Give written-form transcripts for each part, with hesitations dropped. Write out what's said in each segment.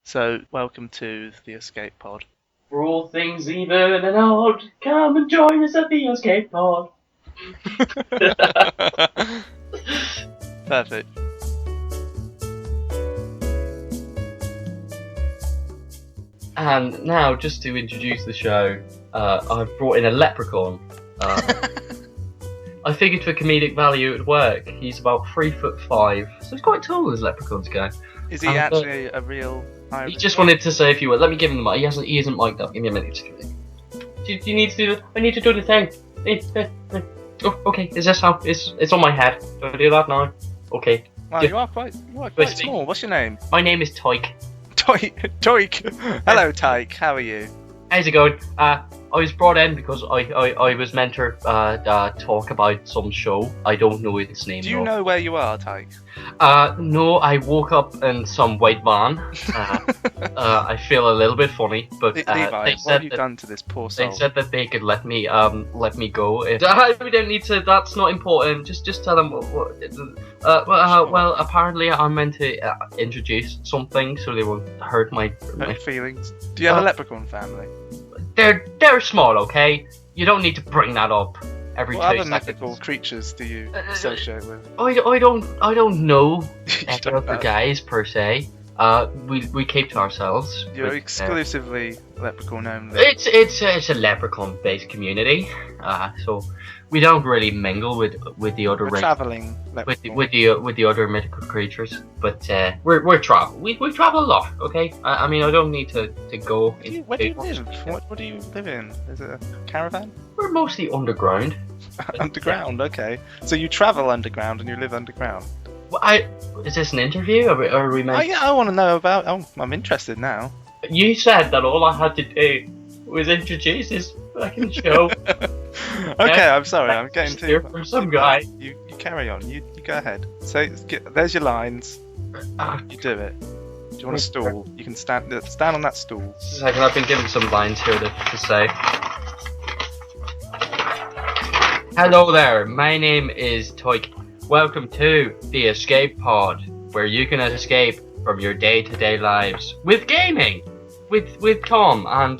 So, welcome to the Escape Pod. For all things even and odd, come and join us at the Escape Pod. Perfect. And now, just to introduce the show, I've brought in a leprechaun. I figured for comedic value it would work. He's about 3'5", so he's quite tall as leprechauns go. Is he actually a real Irish? He just wanted to say a few words. Let me give him the mic. He isn't mic'd up. Give me a minute. Do you need to do the? I need to do the thing. Oh, okay. Is this how? It's on my head. Do I do that now? Okay. Wow, you are quite small. What's your name? My name is Tyke. Toik. Hello, Tyke. How are you? How's it going? I was brought in because I was meant to talk about some show. I don't know its name. Do you know where you are, Tyke? No, I woke up in some white van. I feel a little bit funny, but Levi, what have you done to this poor soul? They said that they could let me go. We don't need to. That's not important. Just tell them well, apparently I'm meant to introduce something so they won't hurt my feelings. Do you have a leprechaun family? They're small, okay? You don't need to bring that up every 2 seconds. What other mythical creatures do you associate with? I don't know any other guys per se. We keep to ourselves. You're exclusively leprechaun only. It's a leprechaun based community. So we don't really mingle with the other traveling leprechaun. with the other mythical creatures, but we're travel. We travel a lot. Okay, I mean I don't need to go. Where do you live? What do you live in? Is it a caravan? We're mostly underground. Underground, okay. So you travel underground and you live underground. Well, is this an interview? Are we meant? Oh yeah, I want to know about. Oh, I'm interested now. You said that all I had to do was introduce this fucking show. Okay, I'm sorry. I'm getting too. Hear from some guy. You carry on. You go ahead. There's your lines. You do it. Do you want a stool? You can stand on that stool. Just a second, I've been given some lines here to say. Hello there. My name is Toik. Welcome to the Escape Pod, where you can escape from your day-to-day lives with gaming, with Tom and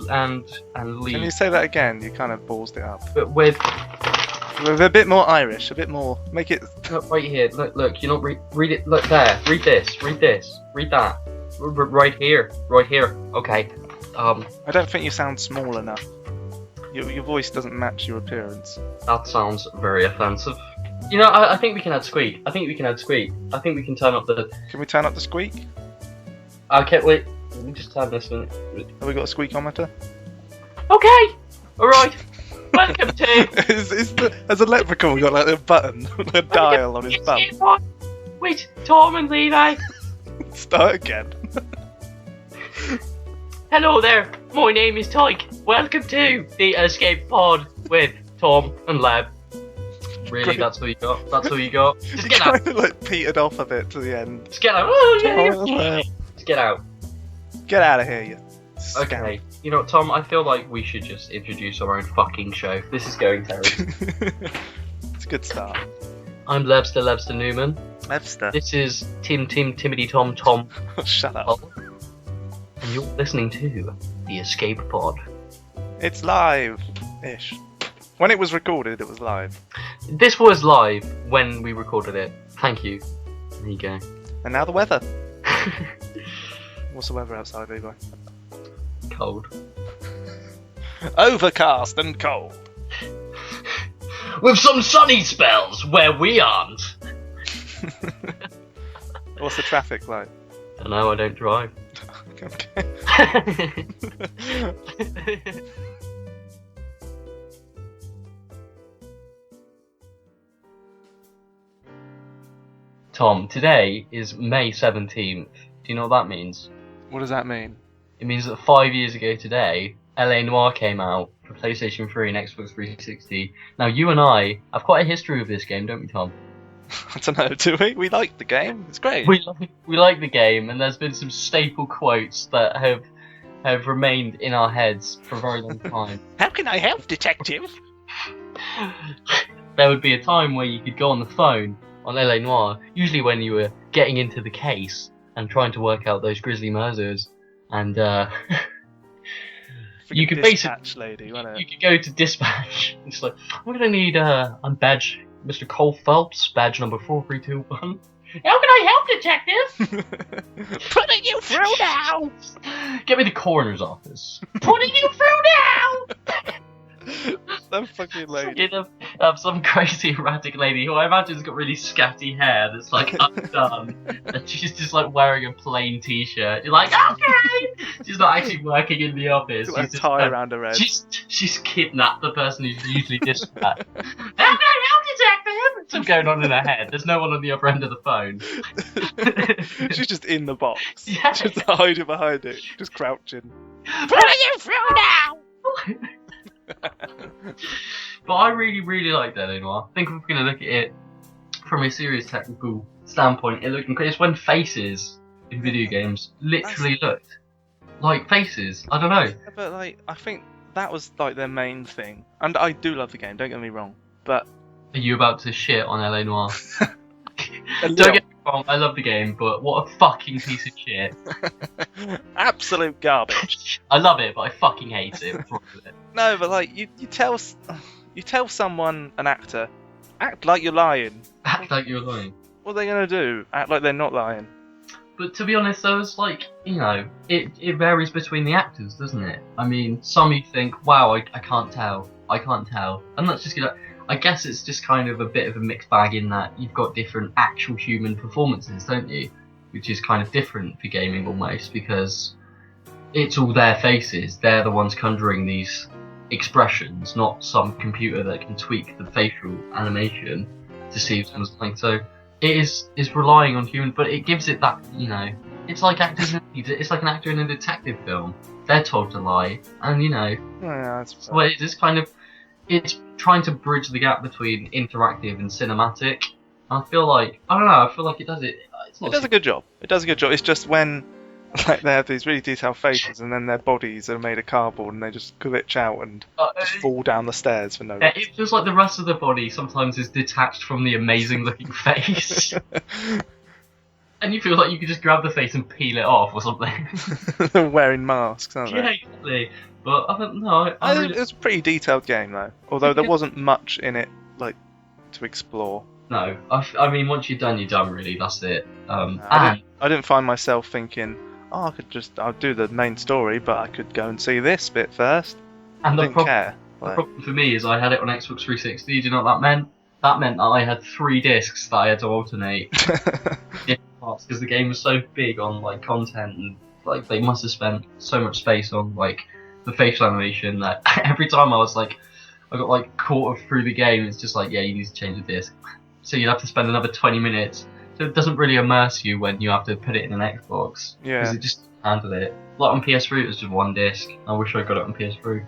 Lee. Can you say that again? You kind of ballsed it up. But with a bit more Irish, a bit more. Make it. Look right here. Look. You know, read it. Look there. Read this. Read that. Right here. Okay. I don't think you sound small enough. Your voice doesn't match your appearance. That sounds very offensive. You know, I think we can add squeak. I think we can turn up the... Can we turn up the squeak? Okay, wait. Let me just turn this one. Have we got a squeakometer? Okay! Alright. Welcome to... As a leprechaun, we got like a button, a dial on his bum. Wait, Tom and Levi. Start again. Hello there. My name is Tyke. Welcome to the Escape Pod with Tom and Leb. Really, Great. That's what you got? Just get out. Kind of like petered off a bit to the end. Just get out. Oh, yeah. Just get out. Get out of here, you. Okay. You know, Tom, I feel like we should just introduce our own fucking show. This is going terrible. It's a good start. I'm Lebster Newman. Lebster. This is Timothy Tom. Shut up. And you're listening to the Escape Pod. It's live-ish. When it was recorded, it was live. This was live when we recorded it. Thank you. There you go. And now the weather. What's the weather outside, Levi? Cold. Overcast and cold. With some sunny spells where we aren't. What's the traffic like? I know, I don't drive. Okay. Tom, today is May 17th. Do you know what that means? What does that mean? It means that 5 years ago today, LA Noire came out for PlayStation 3 and Xbox 360. Now, you and I have quite a history with this game, don't we, Tom? I don't know, do we? We like the game. It's great. We like the game, and there's been some staple quotes that have remained in our heads for a very long time. How can I help, detective? There would be a time where you could go on the phone on LA Noire, usually when you were getting into the case and trying to work out those grisly murders, and Freaking you could dispatch lady, wasn't you it? could go to dispatch. It's like, we're gonna need I'm badge Mr. Cole Phelps, badge number 4321. How can I help, detective? Putting you through now! Get me the coroner's office. Putting you through now! That fucking lady. You know, some crazy erratic lady who I imagine has got really scatty hair that's like undone, and she's just like wearing a plain t-shirt. You're like, okay! She's not actually working in the office. Got a She's tie around her head. She's kidnapped the person who's usually dispatched. How can I help, detective? What's going on in her head? There's no one on the other end of the phone. She's just in the box. Yeah. Just hiding behind it. Just crouching. Putting you through now! But I really, really like that anymore. I think if we're going to look at it from a serious technical standpoint, it looked incredible. It's when faces in video games literally looked like faces. I don't know. Yeah, but like, I think that was like their main thing. And I do love the game, don't get me wrong. But Are you about to shit on LA Noire? a Don't little. get me wrong, I love the game, but what a fucking piece of shit. Absolute garbage. I love it, but I fucking hate it. What's wrong with it? No, but like you tell someone, an actor, act like you're lying. Act like you're lying. What are they gonna do? Act like they're not lying. But to be honest, though, it's like, you know, it varies between the actors, doesn't it? I mean, some you think, wow, I can't tell. And that's just gonna... I guess it's just kind of a bit of a mixed bag in that you've got different actual human performances, don't you? Which is kind of different for gaming almost, because it's all their faces. They're the ones conjuring these expressions, not some computer that can tweak the facial animation to see if someone's lying. So it is relying on human, but it gives it that, you know, it's like it's like an actor in a detective film. They're told to lie, and you know, Yeah, that's well, it's kind of, it's trying to bridge the gap between interactive and cinematic. I feel like, I don't know, I feel like it does it. It's not It does a good job. It's just when like they have these really detailed faces and then their bodies are made of cardboard and they just glitch out and just fall down the stairs for no reason. It feels like the rest of the body sometimes is detached from the amazing looking face. And you feel like you could just grab the face and peel it off or something. They're wearing masks, aren't they? Yeah, exactly. But I don't know. I really... It was a pretty detailed game though, although there wasn't much in it like to explore. No, I mean, once you're done, really. That's it. I didn't find myself thinking, oh, I'll do the main story, but I could go and see this bit first. And I didn't care. The problem for me is I had it on Xbox 360. Do you know what that meant? That meant that I had 3 discs that I had to alternate different parts because the game was so big on like content and like they must have spent so much space on like the facial animation that every time I was like, I got like quarter through the game, it's just like, yeah, you need to change the disc. So you'd have to spend another 20 minutes. So it doesn't really immerse you when you have to put it in an Xbox. Yeah. Because it just handled it. Like on PS3 it was just 1 disc. I wish I got it on PS3.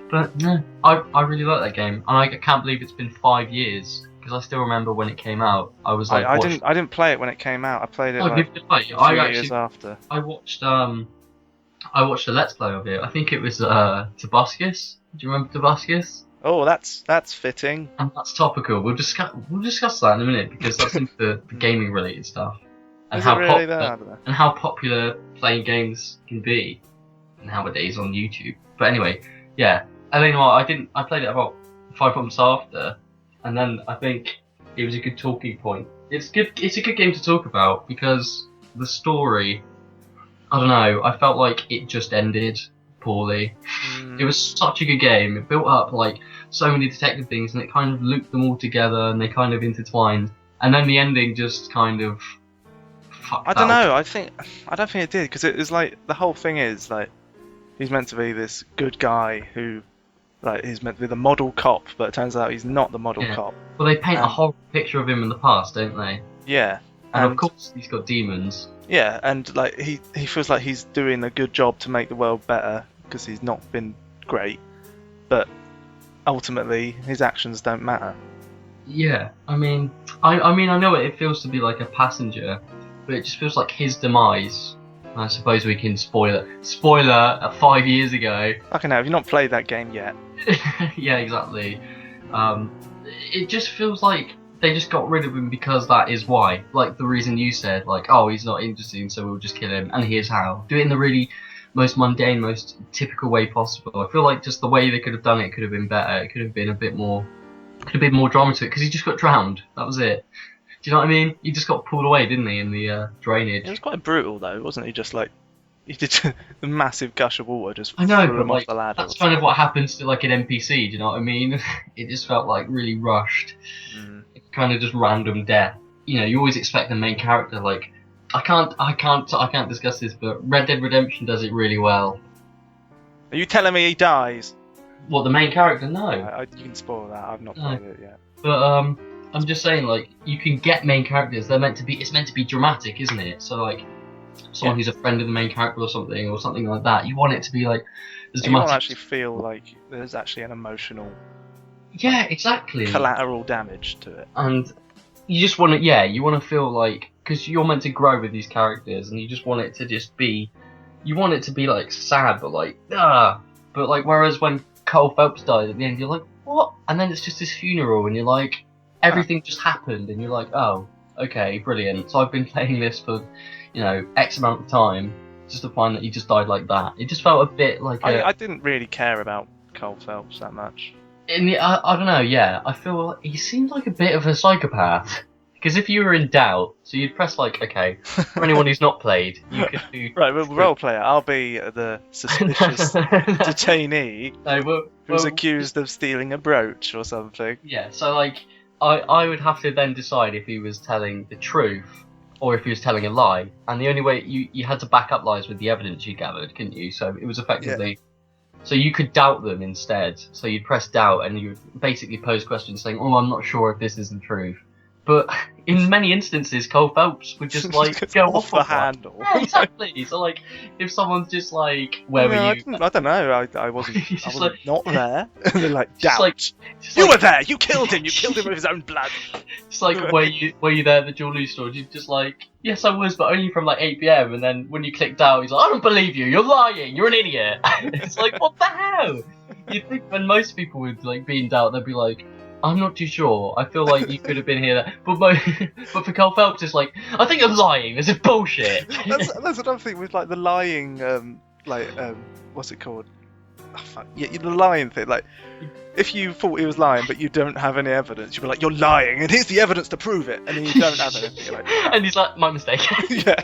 But no, I really like that game. And I can't believe it's been 5 years. Because I still remember when it came out. I was like, I didn't play it when it came out. I played it like a few years after. I watched a Let's Play of it. I think it was Tobuscus. Do you remember Tobuscus? Oh, that's fitting. And that's topical. We'll discuss that in a minute because that's into the gaming related stuff. And Is how it really there? I don't know. and how popular playing games can be nowadays on YouTube. But anyway, yeah. And then I played it about 5 months after, and then I think it was a good talking point. It's a good game to talk about because the story, I don't know, I felt like it just ended poorly. It was such a good game. It built up like so many detective things and it kind of looped them all together and they kind of intertwined. And then the ending just kind of I don't know. I don't think it did because it was like the whole thing is like he's meant to be this good guy who like he's meant to be the model cop, but it turns out he's not the model cop. Well, they paint a whole picture of him in the past, don't they? Yeah. And of course he's got demons. Yeah, and like he feels like he's doing a good job to make the world better because he's not been great, but ultimately his actions don't matter. Yeah, I mean I know what it feels to be like a passenger, but it just feels like his demise. I suppose we can spoiler 5 years ago. Okay, now have you not played that game yet? Yeah, exactly. It just feels like they just got rid of him because that is why. Like the reason you said, like, oh, he's not interesting, so we'll just kill him, and here's how. Do it in the really most mundane, most typical way possible. I feel like just the way they could have done it could have been better. It could have been a bit more, could have been more drama to it because he just got drowned. That was it. Do you know what I mean? He just got pulled away, didn't he, in the drainage? It was quite brutal though, wasn't he? Just like he did the massive gush of water just I know, threw but him like off the ladder. that's kind of what happens to like an NPC. Do you know what I mean? It just felt like really rushed. Kind of just random death. You know, you always expect the main character. Like, I can't discuss this, but Red Dead Redemption does it really well. Are you telling me he dies? What, the main character? No. You can spoil that. I've not played it yet. But I'm just saying, like, you can get main characters. They're meant to be. It's meant to be dramatic, isn't it? So like, someone who's a friend of the main character or something like that. You want it to be like as dramatic. You want to actually feel like there's actually an emotional. Yeah, exactly. Collateral damage to it. And you just want to, you want to feel like, because you're meant to grow with these characters, and you just want it to just be, you want it to be like sad, but like, but like, whereas when Cole Phelps died at the end, you're like, what? And then it's just this funeral, and you're like, everything just happened, and you're like, oh, okay, brilliant. So I've been playing this for, you know, X amount of time, just to find that he just died like that. It just felt a bit like I didn't really care about Cole Phelps that much. I don't know, I feel like he seemed like a bit of a psychopath. Because if you were in doubt, so you'd press like, okay, for anyone who's not played, you could do... Right, well, role player, I'll be the suspicious detainee who's accused of stealing a brooch or something. Yeah, so like, I would have to then decide if he was telling the truth or if he was telling a lie. And the only way, you had to back up lies with the evidence you gathered, couldn't you? So it was effectively... Yeah. So you could doubt them instead. So you'd press doubt and you would basically pose questions saying, oh, I'm not sure if this is the truth. But in many instances, Cole Phelps would just like go off the handle. Yeah, exactly. So like, if someone's just like, "Where were you?" I don't know. I wasn't like, not there. And they're like, doubt. You were there. You killed him. You killed him with his own blood. It's like, were you there at the jewelry store? You're just like, yes, I was, but only from like 8 p.m. And then when you clicked out, he's like, I don't believe you. You're lying. You're an idiot. It's like, what the hell? You'd think when most people would like be in doubt, they'd be like, I'm not too sure. I feel like you could have been here. But for Cole Phelps, it's like, I think I'm lying. This is bullshit. That's another thing with like the lying, what's it called? Oh, fuck. Yeah, the lying thing. Like, if you thought he was lying, but you don't have any evidence, you'd be like, you're lying, and here's the evidence to prove it. And then you don't have anything. You're like, and he's like, my mistake. Yeah.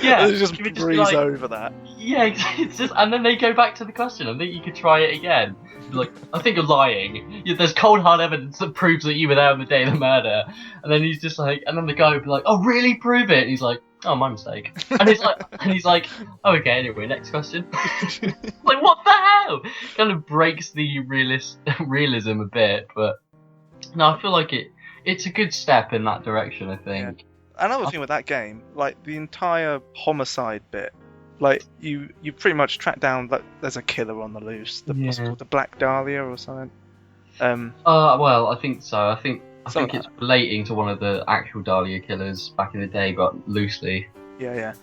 Yeah. Just breeze like, over that. Yeah, it's just, and then they go back to the question. I think you could try it again. Like, I think you're lying. There's cold hard evidence that proves that you were there on the day of the murder. And then he's just like, and then the guy would be like, oh, really? Prove it. And he's like, oh, my mistake. And he's like, oh, okay, anyway, next question. Like, what the hell? Kind of breaks the realism a bit, but no, I feel like it's a good step in that direction, I think. Yeah. Another thing with that game, like the entire homicide bit, like you pretty much track down that there's a killer on the loose. What's it called, the Black Dahlia or something? Well, I think so. I think it's relating to one of the actual Dahlia killers back in the day, but loosely. Yeah.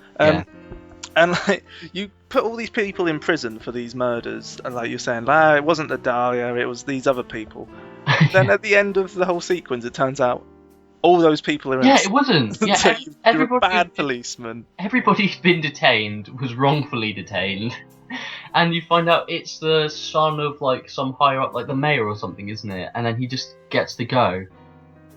And like you put all these people in prison for these murders, and like you're saying, it wasn't the Dahlia, it was these other people. Then at the end of the whole sequence, it turns out all those people are innocent. Yeah, it wasn't. Yeah, so you're a bad policeman. Everybody's been detained, was wrongfully detained, and you find out it's the son of like some higher up, like the mayor or something, isn't it? And then he just gets to go.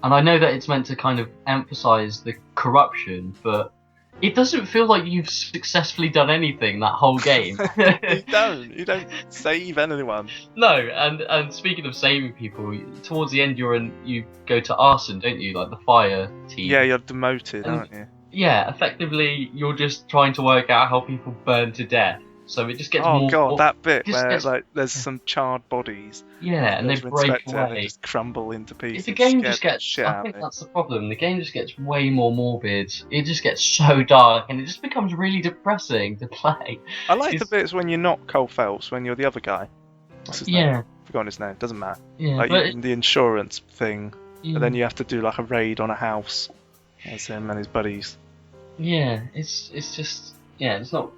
And I know that it's meant to kind of emphasise the corruption, but it doesn't feel like you've successfully done anything that whole game. You don't save anyone. No, and speaking of saving people, towards the end you go to arson, don't you? Like the fire team. Yeah, you're demoted, aren't you? Yeah, effectively you're just trying to work out how people burn to death. So it just gets more... Oh god, that bit where like there's some charred bodies. Yeah, and they break away. And they just crumble into pieces. The game just gets... I think that's the problem. The game just gets way more morbid. It just gets so dark, and it just becomes really depressing to play. I like the bits when you're not Cole Phelps, when you're the other guy. What's his name? I've forgotten his name. Doesn't matter. Yeah, like the insurance thing, and then you have to do like a raid on a house. That's him and his buddies. Yeah, it's just... Yeah, it's not...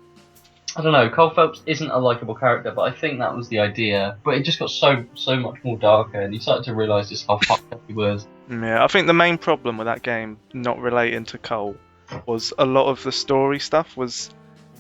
I don't know, Cole Phelps isn't a likeable character, but I think that was the idea. But it just got so much more darker, and you started to realise just how fucked up he was. Yeah, I think the main problem with that game, not relating to Cole, was a lot of the story stuff was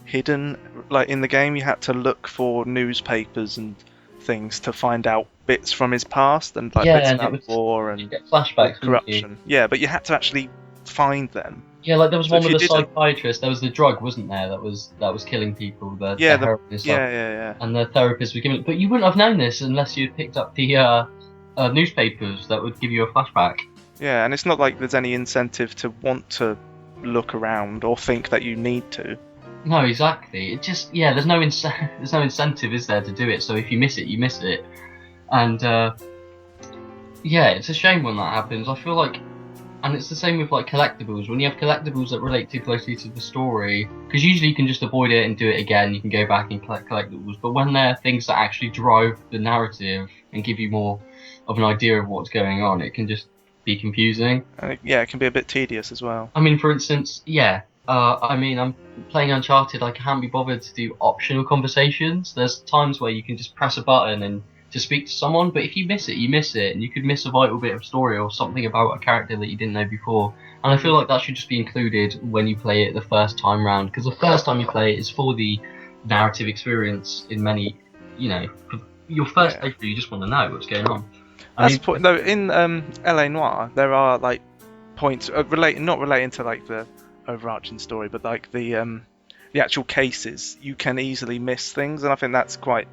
hidden. Like in the game, you had to look for newspapers and things to find out bits from his past and like bits and about war and get flashbacks, corruption. Yeah, but you had to actually find them. Yeah, like there was So one if with you the didn't- psychiatrist. There was the drug, wasn't there? That was killing people. The heroin and stuff. Yeah. And the therapist was giving. But you wouldn't have known this unless you picked up the newspapers that would give you a flashback. Yeah, and it's not like there's any incentive to want to look around or think that you need to. No, exactly. It just there's no incentive, is there, to do it? So if you miss it, you miss it. And it's a shame when that happens. I feel like. And it's the same with like collectibles. When you have collectibles that relate too closely to the story, because usually you can just avoid it and do it again. You can go back and collect collectibles. But when they're things that actually drive the narrative and give you more of an idea of what's going on, it can just be confusing. And it can be a bit tedious as well. I mean, for instance, I'm playing Uncharted. I can't be bothered to do optional conversations. There's times where you can just press a button and to speak to someone, but if you miss it, you miss it, and you could miss a vital bit of story or something about a character that you didn't know before. And I feel like that should just be included when you play it the first time round, because the first time you play it is for the narrative experience. In many, for your first playthrough, you just want to know what's going on. Though in LA Noire, there are like points not relating to like the overarching story, but like the actual cases. You can easily miss things, and I think that's quite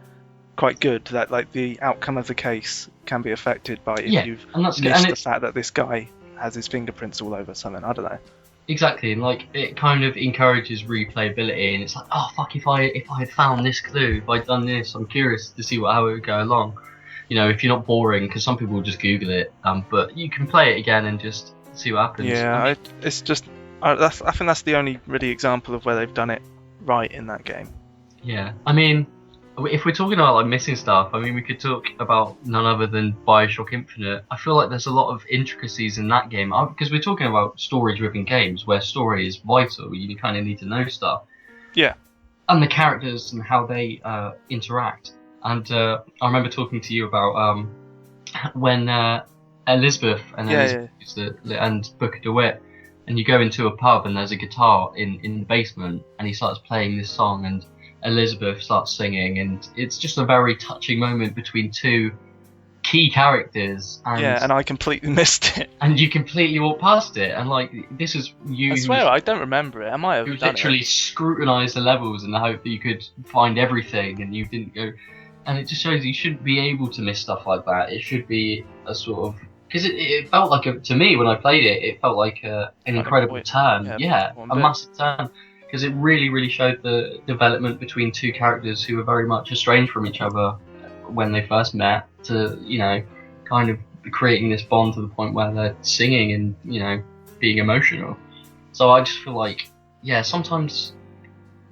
good, that like the outcome of the case can be affected by if you've missed the fact that this guy has his fingerprints all over something. I don't know. Exactly, and like it kind of encourages replayability, and it's like, oh fuck, if I had found this clue, if I'd done this, I'm curious to see how it would go along. If you're not boring, because some people will just Google it, but you can play it again and just see what happens. Yeah, it's just I think that's the only really example of where they've done it right in that game. Yeah, I mean, if we're talking about like missing stuff, I mean, we could talk about none other than BioShock Infinite. I feel like there's a lot of intricacies in that game, because we're talking about story-driven games where story is vital. You kind of need to know stuff. Yeah. And the characters and how they interact. And I remember talking to you about when Elizabeth and Booker DeWitt, and you go into a pub and there's a guitar in the basement, and he starts playing this song, and Elizabeth starts singing, and it's just a very touching moment between two key characters. And I completely missed it. And you completely walked past it, and like, this is you. I swear I don't remember it. I might have done literally scrutinised the levels in the hope that you could find everything, and you didn't go. And it just shows you shouldn't be able to miss stuff like that. It should be a sort of, because it felt like to me when I played it, it felt like an incredible turn. A massive turn. Because it really, really showed the development between two characters who were very much estranged from each other when they first met, to, kind of creating this bond to the point where they're singing and, being emotional. So I just feel like, sometimes,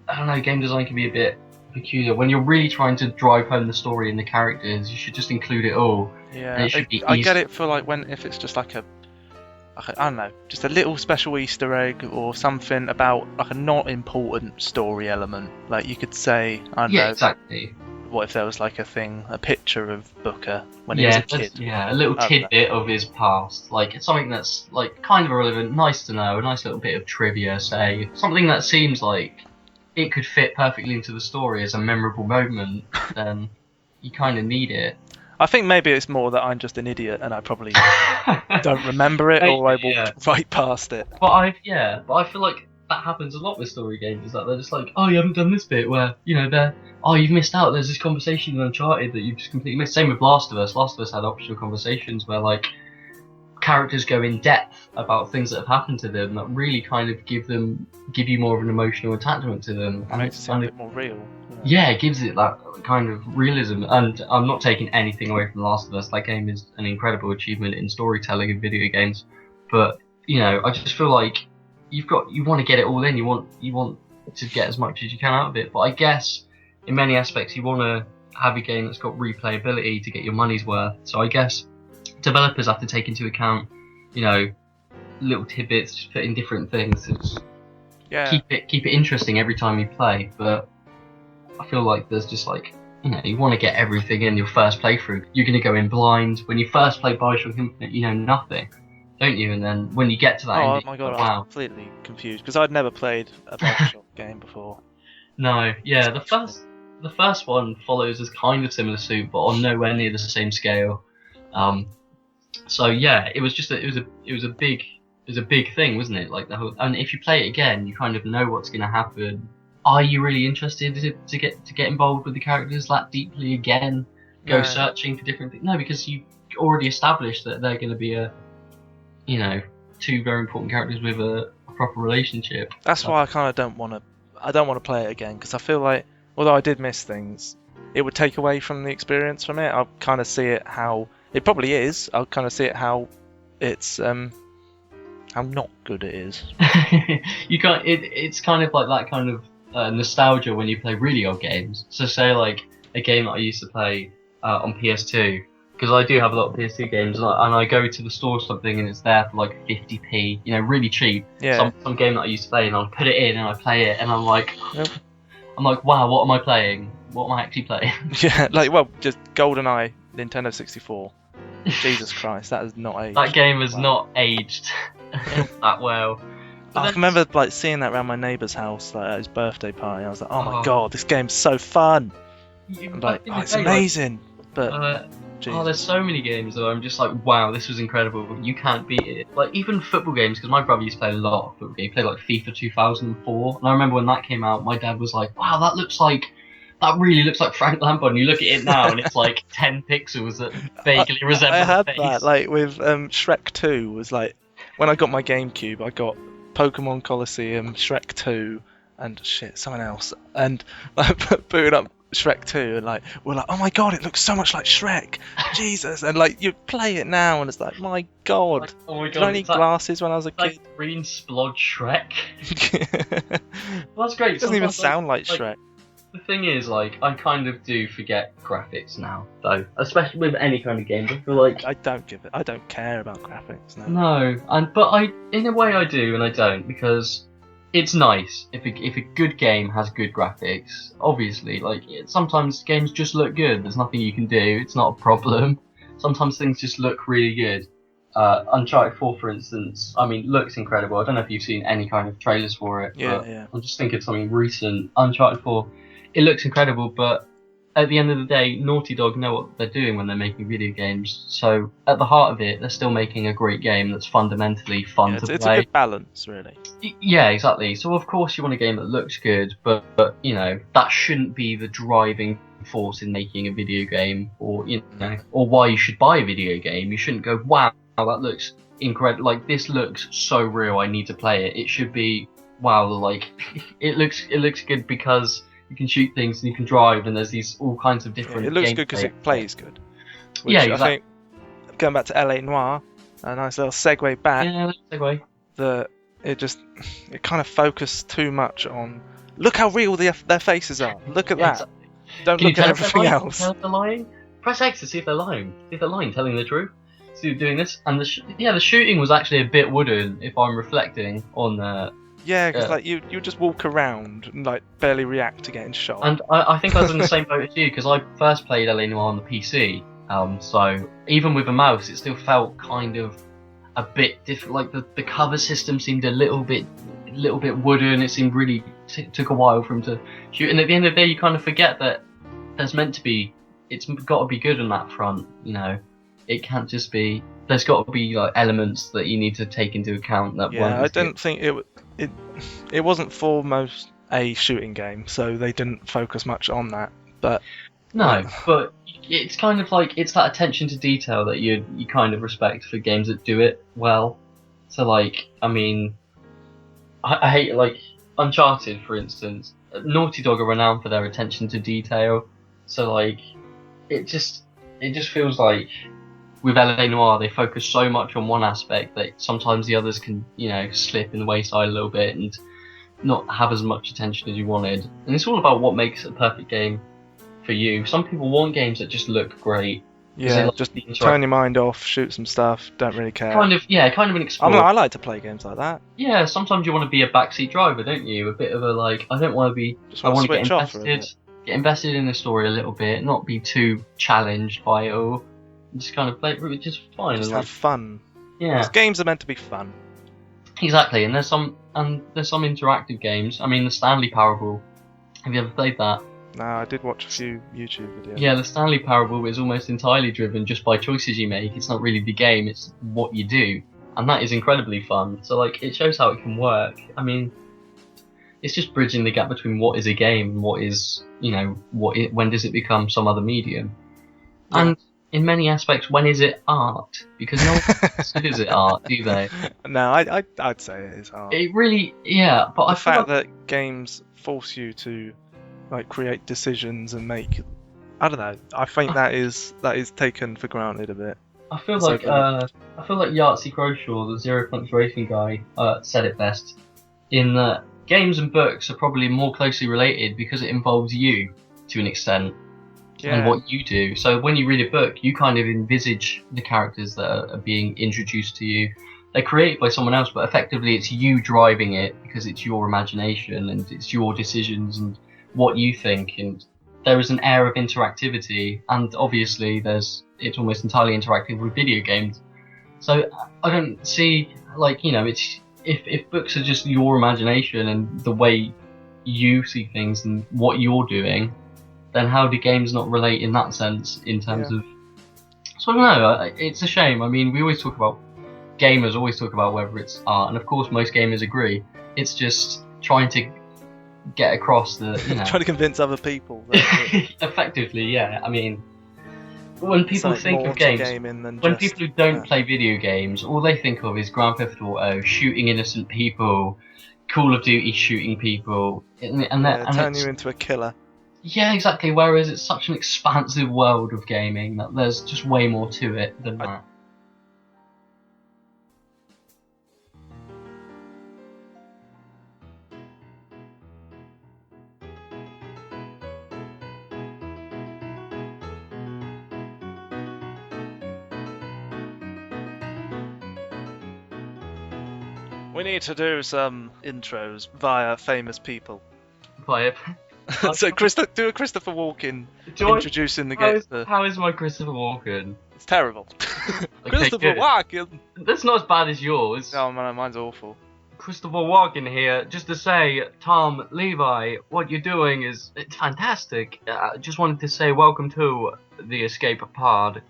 I don't know, game design can be a bit peculiar. When you're really trying to drive home the story and the characters, you should just include it all. Yeah, and it should be I get it for like if it's just like I don't know, just a little special Easter egg or something about like a not important story element. Like you could say, I don't know. Exactly. What if there was like a picture of Booker when he was a kid? Yeah, a little tidbit of his past. Like something that's like kind of irrelevant, nice to know, a nice little bit of trivia, say. Something that seems like it could fit perfectly into the story as a memorable moment, then you kind of need it. I think maybe it's more that I'm just an idiot and I probably don't remember it, or I walked right past it. But I feel like that happens a lot with story games, is that they're just like, oh, you haven't done this bit, where, you've missed out, there's this conversation in Uncharted that you've just completely missed. Same with Last of Us. Last of Us had optional conversations where, like, characters go in depth about things that have happened to them that really kind of give you more of an emotional attachment to them. And makes it sound a bit more real. Yeah, it gives it that kind of realism. And I'm not taking anything away from The Last of Us. That game is an incredible achievement in storytelling in video games. But, I just feel like you want to get it all in. You want to get as much as you can out of it. But I guess in many aspects you want to have a game that's got replayability to get your money's worth. So I guess developers have to take into account, little tidbits, just put in different things. Keep it interesting every time you play. But I feel like there's just like, you want to get everything in your first playthrough. You're going to go in blind. When you first play BioShock Infinite, you know nothing, don't you? And then when you get to that ending, my god, I'm completely confused, because I'd never played a BioShock game before. No, yeah, the first one follows a kind of similar suit, but on nowhere near the same scale. Um, so yeah, it was just a big thing, wasn't it? Like the whole, and if you play it again, you kind of know what's going to happen. Are you really interested to get involved with the characters that deeply again? Go searching for different things? No, because you already established that they're going to be two very important characters with a proper relationship. That's why I kind of don't want to play it again, because I feel like, although I did miss things, it would take away from the experience from it. I'll kind of see it how it probably is. I'll kind of see it how it's how not good it is. You can't. It's kind of like that kind of nostalgia when you play really old games. So say like a game that I used to play on PS2, because I do have a lot of PS2 games, and I go to the store or something and it's there for like 50p, really cheap. Yeah. Some game that I used to play, and I'll put it in and I play it, and I'm like, wow, what am I playing? What am I actually playing? Yeah, just GoldenEye, Nintendo 64. Jesus Christ, that has not aged. That game has not aged that well. I remember seeing that around my neighbour's house, at his birthday party. I was like, oh my god, this game's so fun. I'm like, it's amazing. But there's so many games that I'm just like, wow, this was incredible. You can't beat it. Like even football games, because my brother used to play a lot of football games. He played like FIFA 2004, and I remember when that came out, my dad was like, wow, that really looks like Frank Lampard. And you look at it now, and it's like 10 pixels that vaguely resemble I had the face. that, with Shrek 2 was like, when I got my GameCube, I got Pokemon Colosseum, Shrek 2, and something else. And I booted up Shrek 2, and we're like, oh my god, it looks so much like Shrek. Jesus. And you play it now, and it's like, my god. Oh my god. Did I need glasses when I was a kid? Green splodge Shrek. Well, that's great. It doesn't even sound like Shrek. The thing is, I kind of do forget graphics now, though. Especially with any kind of games. I feel like I don't care about graphics now. No, but in a way I do and I don't, because it's nice if a good game has good graphics. Obviously, sometimes games just look good. There's nothing you can do. It's not a problem. Sometimes things just look really good. Uncharted 4, for instance, looks incredible. I don't know if you've seen any kind of trailers for it. Yeah. I'm just thinking of something recent. Uncharted 4, it looks incredible, but at the end of the day, Naughty Dog know what they're doing when they're making video games. So at the heart of it, they're still making a great game that's fundamentally fun to play. It's a good balance, really. Yeah, exactly. So of course you want a game that looks good, but that shouldn't be the driving force in making a video game, or or why you should buy a video game. You shouldn't go, wow, that looks incredible. This looks so real. I need to play it. It should be, wow, it looks good because you can shoot things and you can drive, and there's these all kinds of different. It looks good because it plays good. Yeah, exactly. I think, going back to LA Noire, a nice little segue back. Yeah, segue. It kind of focused too much on, look how real their faces are. Look at that. Exactly. Don't look at everything else. Tell if they're lying. Press X to see if they're lying. See if they're lying, telling the truth. See if they're doing this. And the shooting was actually a bit wooden, if I'm reflecting on. Yeah, because you just walk around and barely react to getting shot. And I think I was in the same boat as you, because I first played LA Noire on the PC. So even with a mouse, it still felt kind of a bit different. The cover system seemed a little bit wooden. It seemed really took a while for him to shoot. And at the end of the day, you kind of forget that it's got to be good on that front. It can't just be. There's got to be elements that you need to take into account that. Yeah, I didn't think it wasn't foremost a shooting game, so they didn't focus much on that. But no, but it's kind of it's that attention to detail that you kind of respect for games that do it well. So I hate Uncharted, for instance. Naughty Dog are renowned for their attention to detail. So it just feels like with LA Noire they focus so much on one aspect that sometimes the others can slip in the wayside a little bit and not have as much attention as you wanted. And it's all about what makes a perfect game for you. Some people want games that just look great. Yeah, just turn your mind off, shoot some stuff, don't really care. Kind of an explorer. I like to play games like that. Yeah, sometimes you want to be a backseat driver, don't you? A bit of a I don't want to be. I want to get invested in the story a little bit, not be too challenged by it all. Just kind of play it, which is fine. Just have fun. Yeah. Because games are meant to be fun. Exactly, and there's some interactive games. The Stanley Parable Have you ever played that? No, I did watch a few YouTube videos. Yeah, the Stanley Parable is almost entirely driven just by choices you make. It's not really the game, it's what you do. And that is incredibly fun. So, like, it shows how it can work. I mean, it's just bridging the gap between what is a game and what is, when does it become some other medium? Yeah. And in many aspects, when is it art? Because no one considers it art, do they? No, I'd say it is art. It really, yeah, but The fact that games force you to like create decisions and make, I don't know. I think that is taken for granted a bit. I feel like Yahtzee Croshaw, the Zero Punch Racing guy, said it best. In that games and books are probably more closely related because it involves you to an extent. Yeah. And what you do. So when you read a book, you kind of envisage the characters that are being introduced to you. They're created by someone else, but effectively it's you driving it because it's your imagination and it's your decisions and what you think. And there is an air of interactivity, and obviously it's almost entirely interactive with video games. So I don't see, it's if books are just your imagination and the way you see things and what you're doing, then how do games not relate in that sense in terms of... So I don't know, it's a shame. I mean, gamers always talk about whether it's art, and of course most gamers agree. It's just trying to get across the... trying to convince other people. That effectively, yeah. I mean, when people think of games, when people who don't play video games, all they think of is Grand Theft Auto, shooting innocent people, Call of Duty shooting people, and turn you into a killer. Yeah, exactly. Whereas it's such an expansive world of gaming that there's just way more to it than that. We need to do some intros via famous people. So do a Christopher Walken introducing the game. How is my Christopher Walken? It's terrible. Okay, Christopher Walken! That's not as bad as yours. No, mine's awful. Christopher Walken here, just to say, Tom, Levi, what you're doing it's fantastic. I just wanted to say welcome to the Escape Pod.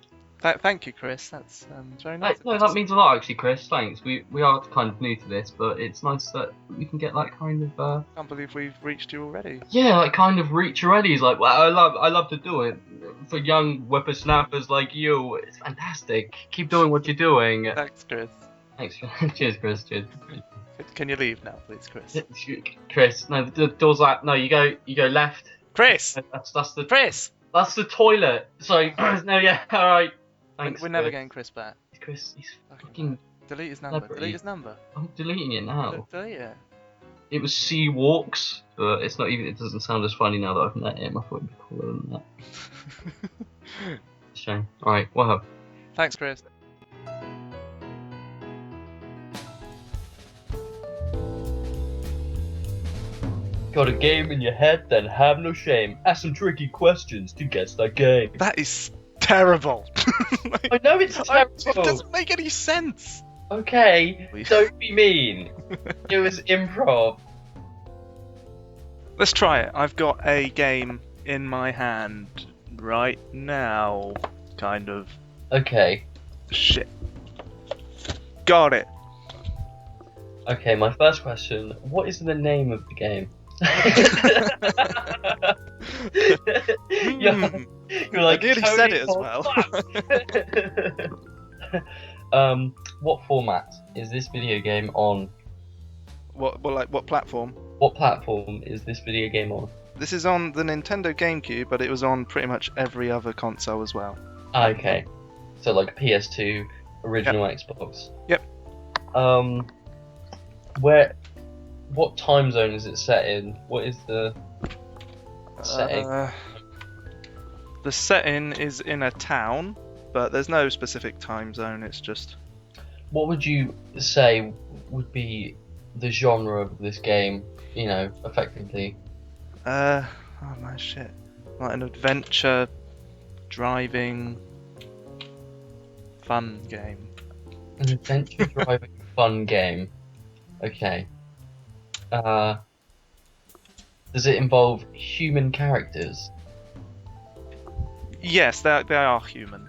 Thank you, Chris. That's very nice. No, that means a lot, actually, Chris. Thanks. We are kind of new to this, but it's nice that we can get that kind of. I can't believe we've reached you already. Yeah, that kind of reach already. Is like, well, I love to do it for young whippersnappers like you. It's fantastic. Keep doing what you're doing. Thanks, Chris. Thanks. Cheers, Chris. Cheers. Can you leave now, please, Chris? Chris, no, the door's like, no, you go left. Chris. That's the Chris. That's the toilet. So no, yeah, all right. Thanks, We're never getting Chris back. Chris, he's fucking... Delete his number. Celebrity. Delete his number. I'm deleting it now. Delete it. It was Sea Walks, but it's not even. It doesn't sound as funny now that I've met him. I thought it'd be cooler than that. Shame. All right, well. Thanks, Chris. Got a game in your head? Then have no shame. Ask some tricky questions to guess that game. That is terrible. I know it's terrible. It doesn't make any sense. Okay, don't be mean. It was improv. Let's try it. I've got a game in my hand right now. Kind of. Okay. Shit. Got it. Okay, my first question. What is the name of the game? You're like, I nearly said it as well. What format is this video game on? What platform? What platform is this video game on? This is on the Nintendo GameCube, but it was on pretty much every other console as well. Okay. So like PS2, original Xbox. Yep. What time zone is it set in? What is the setting? The setting is in a town, but there's no specific time zone, it's just... What would you say would be the genre of this game, effectively? Oh man, shit. Like an adventure, driving, fun game. An adventure driving fun game. Okay. Does it involve human characters? Yes, they are human.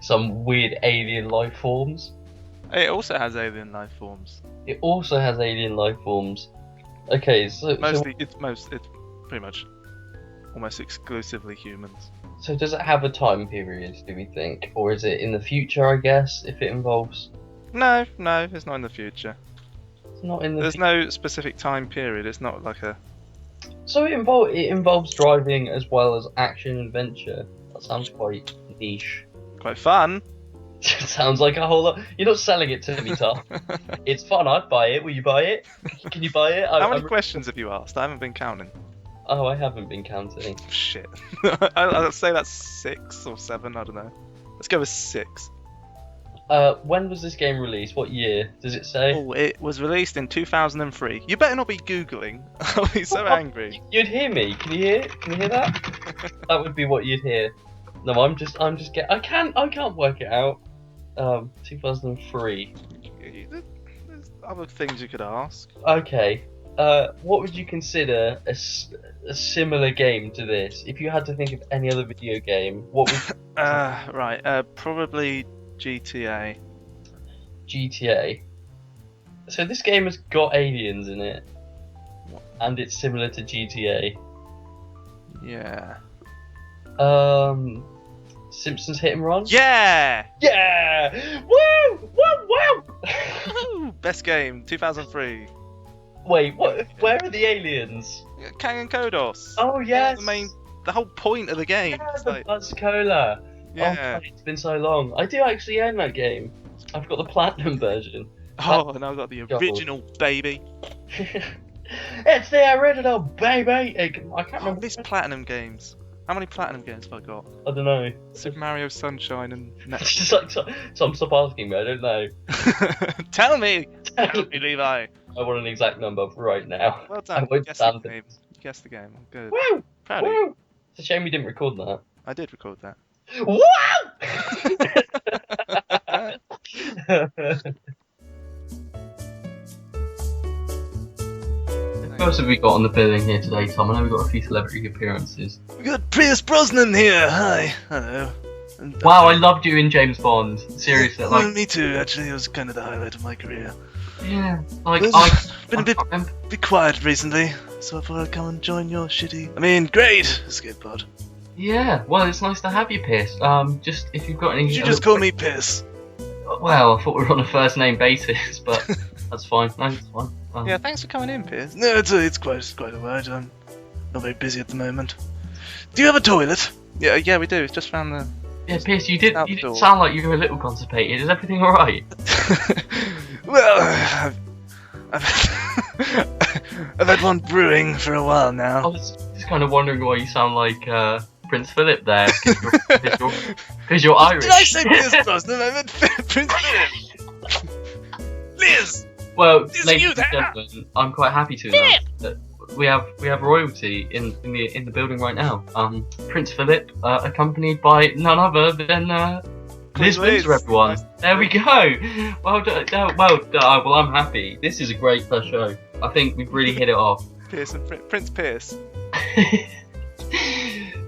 Some weird alien life forms? It also has alien life forms. It also has alien life forms. Okay, so It's pretty much almost exclusively humans. so does it have a time period, do we think? Or is it in the future, I guess, if it involves... No, it's not in the future. It's not in the There's no specific time period. It's not like a. So it involves driving as well as action and adventure. That sounds quite niche. Quite fun. Sounds like a whole lot. You're not selling it to me, Tom. It's fun. I'd buy it. Will you buy it? Can you buy it? How many questions have you asked? I haven't been counting. Oh, I haven't been counting. Shit. I'll say that's 6 or 7. I don't know. Let's go with 6. When was this game released? What year? Does it say? Oh, it was released in 2003. You better not be googling. I'll be so angry. You'd hear me. Can you hear? Can you hear that? That would be what you'd hear. No, I'm just I can't work it out. 2003. There's other things you could ask. Okay. What would you consider a similar game to this? If you had to think of any other video game, what would? Right. Probably GTA. GTA. So this game has got aliens in it, and it's similar to GTA. Yeah. Simpsons Hit and Run. Yeah. Yeah! Woo! Woo! Woo! Best game, 2003. Wait, what? Where are the aliens? Kang and Kodos. Oh yes. The whole point of the game. Yeah, It's the like, Buzz Cola. yeah. Oh, God, it's been so long. I do actually own that game. I've got the platinum version. Oh, and I've got the original, baby. It's the original, baby. I can't I remember. miss platinum games. How many platinum games have I got? I don't know. Super Mario Sunshine and It's just like Tom, stop asking me. I don't know. Tell me, Levi. I want an exact number right now. Well I done. won't Guess stand the it. game. Guess the game. Good. Woo! Proud of you. Woo! It's a shame we didn't record that. I did record that. Wow! Who else have we got on the billing here today, Tom? I know we've got a few celebrity appearances. We got Pierce Brosnan here. Hi. Hello. And, Wow, I loved you in James Bond. Seriously, well, like, me too. Actually, it was kind of the highlight of my career. yeah, like I've been a bit I- quiet recently, so I thought I'd come and join your great escape pod. yeah. Well, it's nice to have you, Pierce. Just if you've got any. Did you just call me Pierce? Well, I thought we were on a first name basis, but that's fine. No, it's fine. Yeah, thanks for coming in, Pierce. No, it's quite alright. I'm not very busy at the moment. Do you have a toilet? Yeah, we do. Just found the. Yeah, Pierce, you did outdoor. sound like you were a little constipated. Is everything alright? Well, I've had one brewing for a while I now. was just kind of wondering why you sound like Prince Philip there, because you're Irish. Did I say Pierce Brosnan? I meant Prince Philip. Liz! Well, Is ladies you and there? gentlemen, I'm quite happy to announce that we have royalty in the building right now. Prince Philip, accompanied by none other than Liz Windsor, everyone. Nice. There we go. Well done. Well, I'm happy. This is a great first show. I think we've really hit it off. Pierce and Prince Pierce.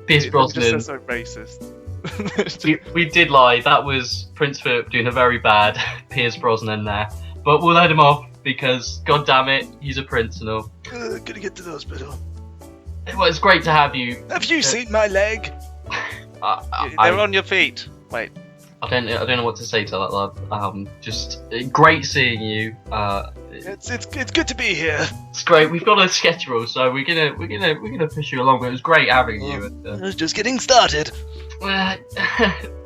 Pierce It Brosnan. just sounds so racist. We did lie. That was Prince Philip doing a very bad Pierce Brosnan there. But we'll let him off because, god damn it, he's a prince and all. Gonna get to the hospital. Well, it's great to have you. Have you seen my leg? They're I on your feet. Wait. don't know what to say to that, lad. Just great seeing you. It's good to be here. It's great. We've got a schedule, so we're gonna push you along. But it was great having you. I was just getting started. Well,